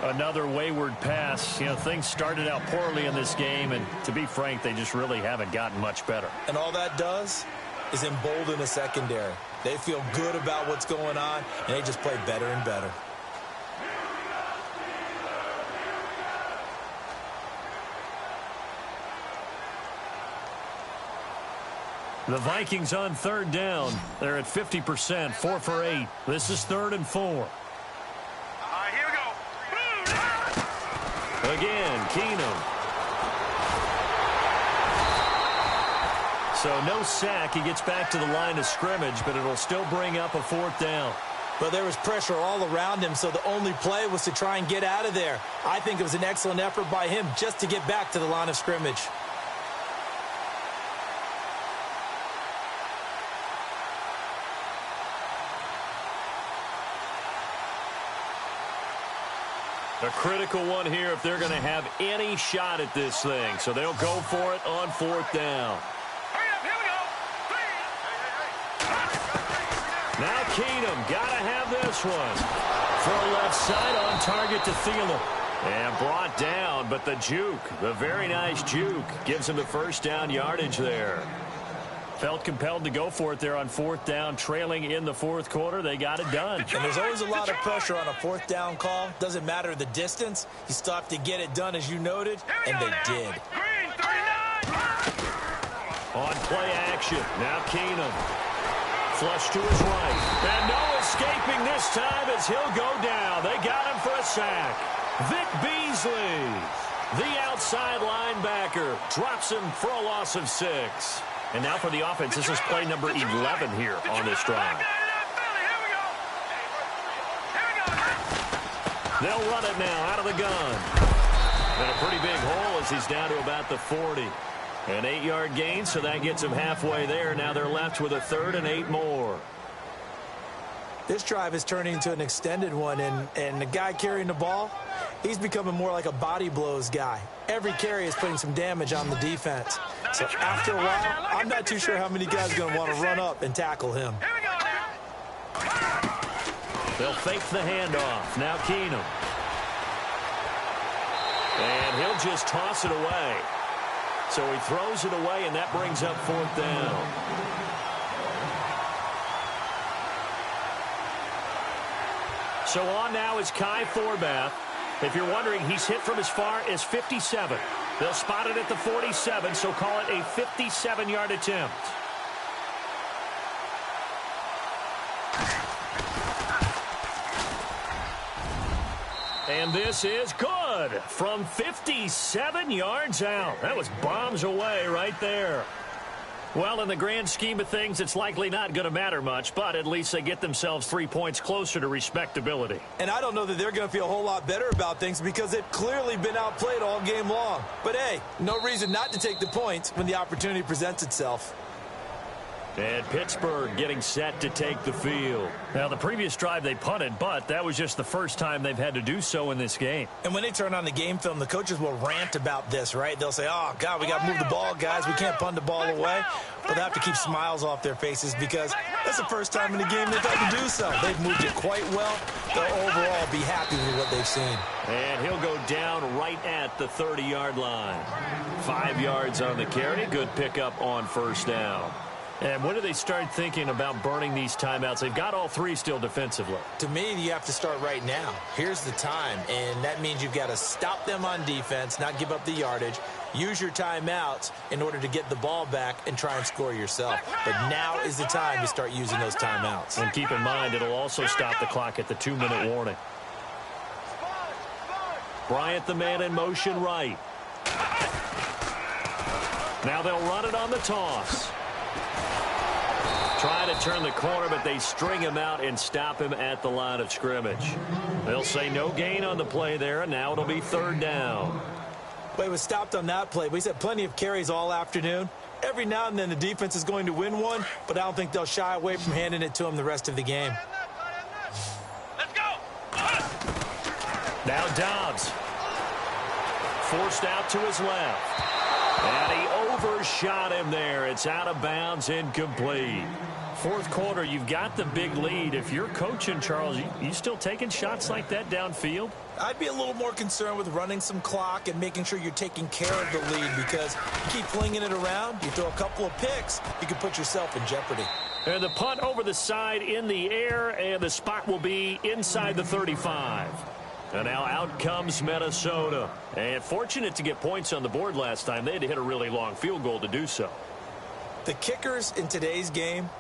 Speaker 4: Another wayward pass. You know, things started out poorly in this game, and to be frank, they just really haven't gotten much better.
Speaker 6: And all that does is embolden a secondary. They feel good about what's going on, and they just play better and better.
Speaker 4: The Vikings on third down. They're at 50%, 4 for 8. This is 3rd and 4.
Speaker 7: All right, here we go.
Speaker 4: Again, Keenum. So no sack. He gets back to the line of scrimmage, but it'll still bring up a 4th down.
Speaker 6: But there was pressure all around him, so the only play was to try and get out of there. I think it was an excellent effort by him just to get back to the line of scrimmage.
Speaker 4: A critical one here if they're going to have any shot at this thing. So they'll go for it on 4th down.
Speaker 7: Hurry up, here we go.
Speaker 4: Now Keenum, got to have this one. Throw left side on target to Thielen. And brought down, but the juke, the very nice juke, gives him the first down yardage there. Felt compelled to go for it there on 4th down, trailing in the 4th quarter. They got it done.
Speaker 6: And there's always a lot of pressure on a 4th down call. Doesn't matter the distance. You still have to get it done, as you noted, and they did.
Speaker 7: Green, 39.
Speaker 4: On play action, now Keenum. Flush to his right. And no escaping this time as he'll go down. They got him for a sack. Vic Beasley, the outside linebacker, drops him for a loss of 6. And now for the offense, this is play number 11 here on this drive. They'll run it now out of the gun. And a pretty big hole as he's down to about the 40. An 8-yard gain, so that gets him halfway there. Now they're left with a 3rd and 8 more.
Speaker 6: This drive is turning into an extended one, and the guy carrying the ball, he's becoming more like a body blows guy. Every carry is putting some damage on the defense. So after a while, I'm not too sure how many guys are going to want to run up and tackle him.
Speaker 4: They'll fake the handoff. Now Keenum. And he'll just toss it away. So he throws it away, and that brings up 4th down. So on now is Kai Forbath. If you're wondering, he's hit from as far as 57. They'll spot it at the 47, so call it a 57-yard attempt. And this is good from 57 yards out. That was bombs away right there. Well, in the grand scheme of things, it's likely not going to matter much, but at least they get themselves 3 points closer to respectability.
Speaker 6: And I don't know that they're going to feel a whole lot better about things because they've clearly been outplayed all game long. But, hey, no reason not to take the points when the opportunity presents itself.
Speaker 4: And Pittsburgh getting set to take the field. Now, the previous drive they punted, but that was just the first time they've had to do so in this game.
Speaker 6: And when they turn on the game film, the coaches will rant about this, right? They'll say, oh, God, we got to move the ball, guys. We can't punt the ball away. But they have to keep smiles off their faces because that's the first time in the game they've had to do so. They've moved it quite well. They'll overall be happy with what they've seen.
Speaker 4: And he'll go down right at the 30-yard line. 5 yards on the carry. Good pickup on first down. And when do they start thinking about burning these timeouts? They've got all 3 still defensively.
Speaker 6: To me, you have to start right now. Here's the time, and that means you've got to stop them on defense, not give up the yardage, use your timeouts in order to get the ball back and try and score yourself. But now is the time to start using those timeouts.
Speaker 4: And keep in mind, it'll also stop the clock at the 2-minute warning. Bryant, the man in motion right. Now they'll run it on the toss. Try to turn the corner, but they string him out and stop him at the line of scrimmage. They'll say no gain on the play there, and now it'll be 3rd down.
Speaker 6: Well, he was stopped on that play, but he's had plenty of carries all afternoon. Every now and then the defense is going to win one, but I don't think they'll shy away from handing it to him the rest of the game.
Speaker 7: Let's go!
Speaker 4: Now Dobbs. Forced out to his left. And he overshot him there. It's out of bounds, incomplete. 4th quarter, you've got the big lead. If you're coaching, Charles, you still taking shots like that downfield?
Speaker 6: I'd be a little more concerned with running some clock and making sure you're taking care of the lead because you keep flinging it around, you throw a couple of picks, you can put yourself in jeopardy.
Speaker 4: And the punt over the side in the air, and the spot will be inside the 35. And now out comes Minnesota. And fortunate to get points on the board last time. They had to hit a really long field goal to do so.
Speaker 6: The kickers in today's game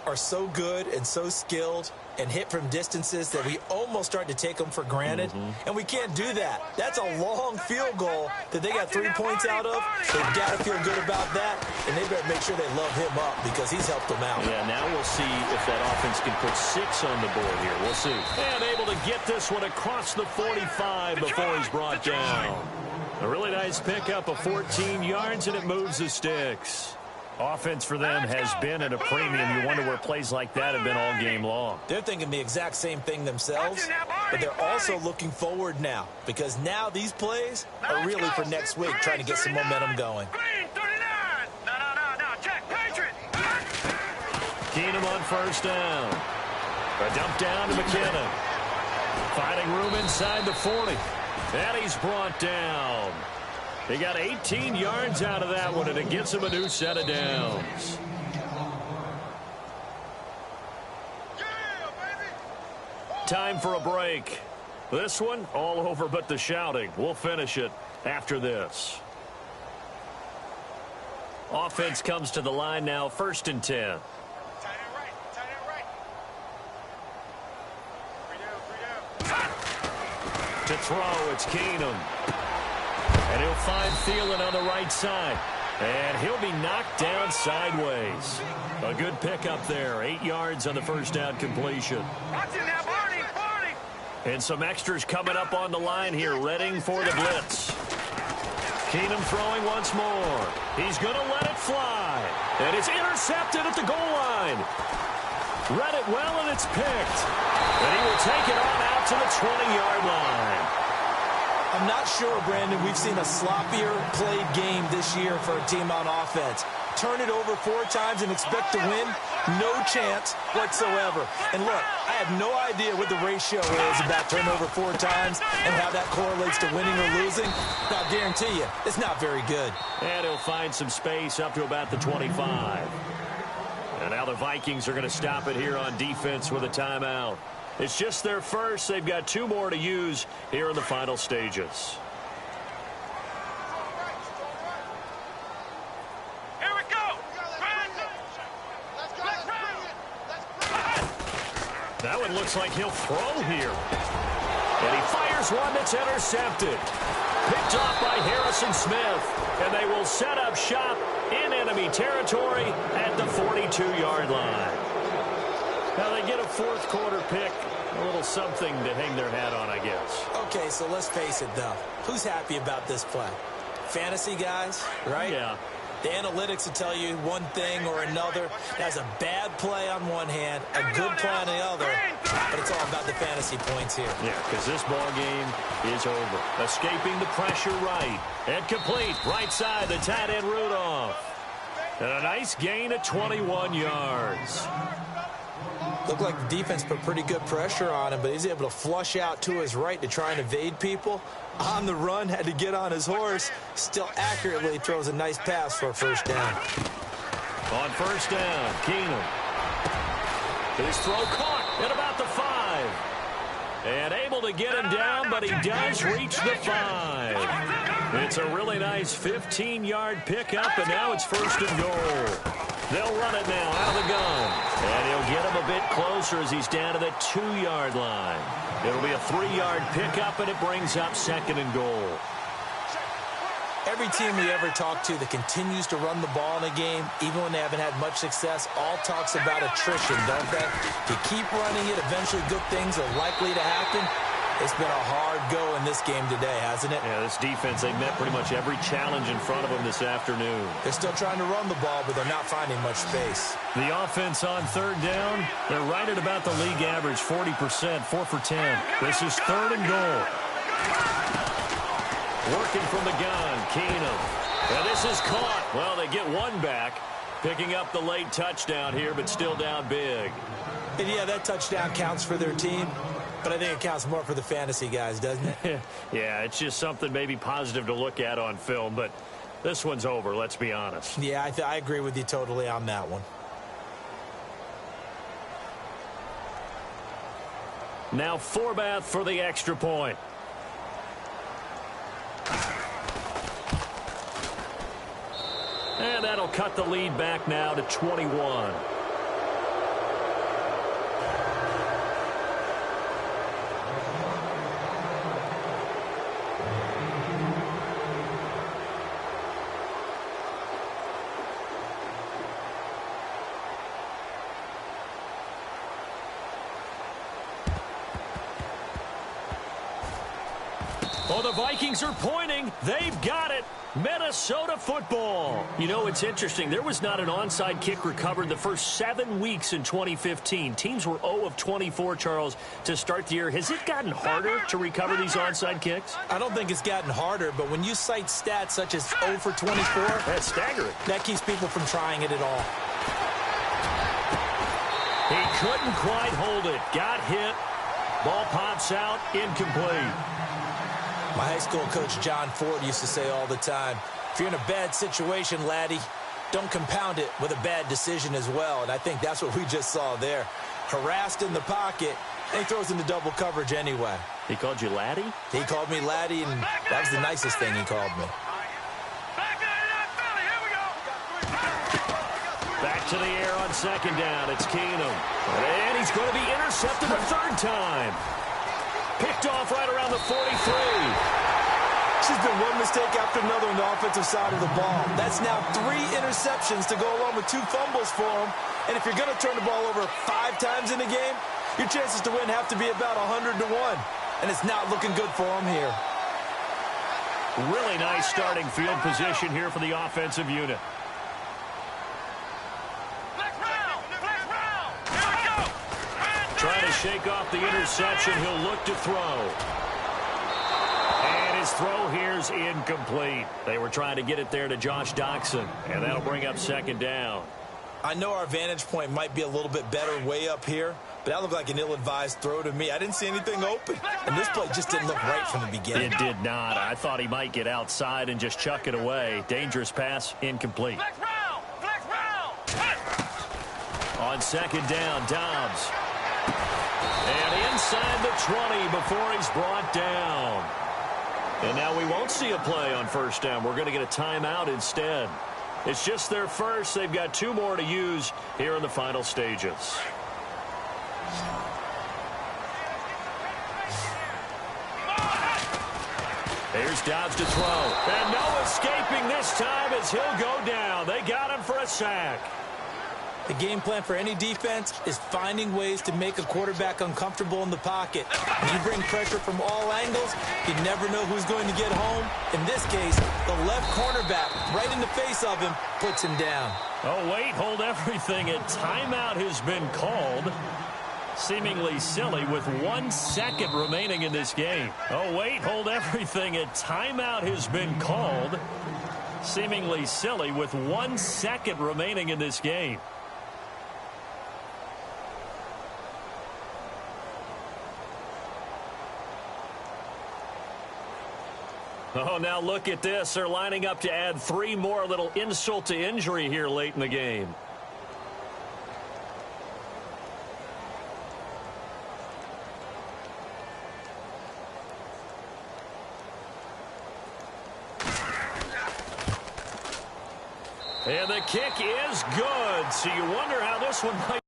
Speaker 6: are so good and so skilled and hit from distances that we almost start to take them for granted. And we can't do that. That's a long field goal that they got 3 points out of. They've got to feel good about that, and they better make sure they love him up because he's helped them out.
Speaker 4: Yeah, now we'll see if that offense can put 6 on the board here. We'll see. And able to get this one across the 45 before he's brought down. A really nice pickup of 14 yards, and it moves the sticks. Offense for them has been at a premium. You wonder where plays like that have been all game long.
Speaker 6: They're thinking the exact same thing themselves, but they're also looking forward now because now these plays are really for next week, trying to get some momentum going.
Speaker 7: Green, 39! No, check, Patriot!
Speaker 4: Keenum on first down. A dump down to McKinnon. Finding room inside the 40. And he's brought down. He got 18 yards out of that one, and it gets him a new set of downs. Time for a break. This one, all over but the shouting. We'll finish it after this. Offense comes to the line now, 1st and 10.
Speaker 7: Tight end right.
Speaker 4: To throw, it's Keenum. And he'll find Thielen on the right side. And he'll be knocked down sideways. A good pickup there. 8 yards on the first down completion.
Speaker 7: Watch it now, Barney!
Speaker 4: And some extras coming up on the line here, readying for the blitz. Keenum throwing once more. He's going to let it fly. And it's intercepted at the goal line. Read it well, and it's picked. And he will take it on out to the 20-yard line.
Speaker 6: I'm not sure, Brandon, we've seen a sloppier played game this year for a team on offense. Turn it over 4 times and expect to win? No chance whatsoever. And look, I have no idea what the ratio is about turnover 4 times and how that correlates to winning or losing. But I'll guarantee you, it's not very good.
Speaker 4: And he'll find some space up to about the 25. And now the Vikings are going to stop it here on defense with a timeout. It's just their first. They've got 2 more to use here in the final stages.
Speaker 7: Here we go.
Speaker 4: That one looks like he'll throw here. And he fires one that's intercepted. Picked off by Harrison Smith. And they will set up shop in enemy territory at the 42-yard line. Now they get a fourth quarter pick. A little something to hang their hat on, I guess.
Speaker 6: Okay, so let's face it, though. Who's happy about this play? Fantasy guys, right?
Speaker 4: Yeah.
Speaker 6: The analytics will tell you one thing or another. That's a bad play on one hand, a good play on the other, but it's all about the fantasy points here.
Speaker 4: Yeah, because this ball game is over. Escaping the pressure right. And complete. Right side, the tight end Rudolph. And a nice gain of 21 yards.
Speaker 6: Looked like the defense put pretty good pressure on him, but he's able to flush out to his right to try and evade people. On the run, had to get on his horse. Still accurately throws a nice pass for a first down.
Speaker 4: On first down, Keenum. His throw caught at about the 5. And able to get him down, but he does reach the 5. It's a really nice 15-yard pickup, and now it's first and goal. They'll run it now out of the gun. And he'll get him a bit closer as he's down to the 2-yard line. It'll be a 3-yard pickup, and it brings up second and goal.
Speaker 6: Every team we ever talk to that continues to run the ball in a game, even when they haven't had much success, all talks about attrition, don't they? If you keep running it, eventually good things are likely to happen. It's been a hard go in this game today, hasn't it?
Speaker 4: Yeah, this defense, they met pretty much every challenge in front of them this afternoon.
Speaker 6: They're still trying to run the ball, but they're not finding much space.
Speaker 4: The offense on third down, they're right at about the league average, 40%, 4 for 10. This is third and goal. Working from the gun, Keenum. And this is caught. Well, they get one back, picking up the late touchdown here, but still down big.
Speaker 6: And yeah, that touchdown counts for their team. But I think it counts more for the fantasy guys, doesn't it?
Speaker 4: Yeah, it's just something maybe positive to look at on film, but this one's over, let's be honest.
Speaker 6: Yeah, I agree with you totally on that one.
Speaker 4: Now Forbath for the extra point. And that'll cut the lead back now to 21. Oh, the Vikings are pointing. They've got it. Minnesota football. You know, it's interesting. There was not an onside kick recovered the first 7 weeks in 2015. Teams were 0 of 24, Charles, to start the year. Has it gotten harder to recover these onside kicks?
Speaker 6: I don't think it's gotten harder, but when you cite stats such as 0 for 24,
Speaker 4: that's staggering.
Speaker 6: That keeps people from trying it at all.
Speaker 4: He couldn't quite hold it. Got hit. Ball pops out. Incomplete.
Speaker 6: My high school coach, John Ford, used to say all the time, if you're in a bad situation, laddie, don't compound it with a bad decision as well. And I think that's what we just saw there. Harassed in the pocket, and he throws into double coverage anyway.
Speaker 4: He called you laddie?
Speaker 6: He called me laddie, and that was the nicest thing he called me.
Speaker 4: Back to the air on second down. It's Keenum. And he's going to be intercepted a third time. Picked off right around the 43.
Speaker 6: She's been one mistake after another on the offensive side of the ball. That's now 3 interceptions to go along with 2 fumbles for him. And if you're going to turn the ball over 5 times in a game, your chances to win have to be about 100 to 1. And it's not looking good for him here.
Speaker 4: Really nice starting field position here for the offensive unit. Trying to shake off the interception. He'll look to throw. And his throw here's incomplete. They were trying to get it there to Josh Doxson, and that'll bring up second down.
Speaker 6: I know our vantage point might be a little bit better way up here, but that looked like an ill-advised throw to me. I didn't see anything open, and this play just didn't look right from the beginning.
Speaker 4: It did not. I thought he might get outside and just chuck it away. Dangerous pass, incomplete. On second down, Dobbs. And inside the 20 before he's brought down. And now we won't see a play on first down. We're going to get a timeout instead. It's just their first. They've got 2 more to use here in the final stages. Here's Dobbs to throw. And no escaping this time as he'll go down. They got him for a sack.
Speaker 6: The game plan for any defense is finding ways to make a quarterback uncomfortable in the pocket. When you bring pressure from all angles, you never know who's going to get home. In this case, the left cornerback, right in the face of him, puts him down.
Speaker 4: Oh, wait, hold everything. A timeout has been called. Seemingly silly with 1 second remaining in this game. Oh, wait, hold everything. A timeout has been called. Seemingly silly with 1 second remaining in this game. Oh, now look at this. They're lining up to add 3 more, a little insult to injury here late in the game. And the kick is good. So you wonder how this one might